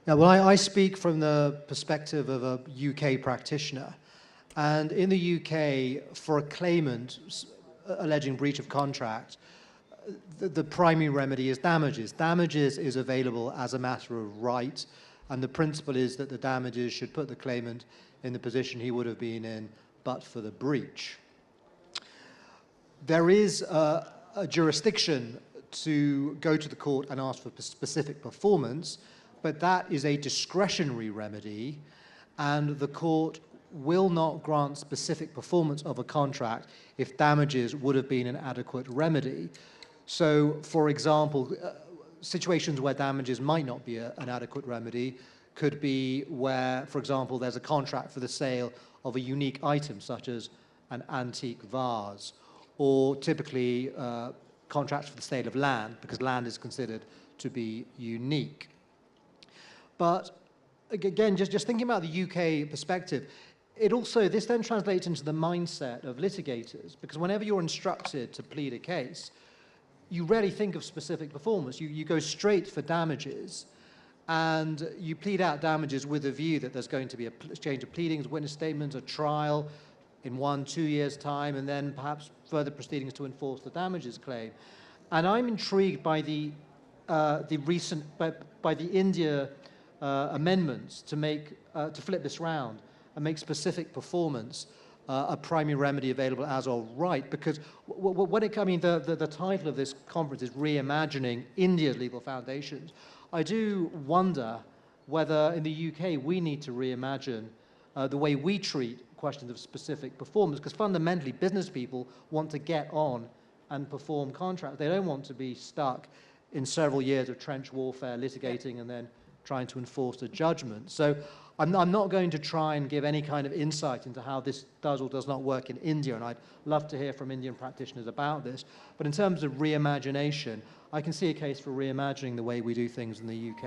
Yeah, well, I speak from the perspective of a UK practitioner. And in the UK, for a claimant alleging breach of contract, the primary remedy is damages. Damages is available as a matter of right, and the principle is that the damages should put the claimant in the position he would have been in but for the breach. There is a jurisdiction to go to the court and ask for specific performance, but that is a discretionary remedy, and the court will not grant specific performance of a contract if damages would have been an adequate remedy. So, for example, situations where damages might not be an adequate remedy could be where, for example, there's a contract for the sale of a unique item, such as an antique vase, or typically contracts for the sale of land, because land is considered to be unique. But again, just thinking about the UK perspective, this then translates into the mindset of litigators, because whenever you're instructed to plead a case, you rarely think of specific performance. You go straight for damages, and you plead out damages with a view that there's going to be a exchange of pleadings, witness statements, a trial in 1-2 years' time, and then perhaps further proceedings to enforce the damages claim. And I'm intrigued by the India amendments to flip this round and make specific performance a primary remedy available as of right, because the title of this conference is Reimagining India's Legal Foundations. I do wonder whether in the UK we need to reimagine the way we treat questions of specific performance, because fundamentally business people want to get on and perform contracts. They don't want to be stuck in several years of trench warfare, litigating, and then trying to enforce a judgment. So I'm not going to try and give any kind of insight into how this does or does not work in India, and I'd love to hear from Indian practitioners about this. But in terms of reimagination, I can see a case for reimagining the way we do things in the UK.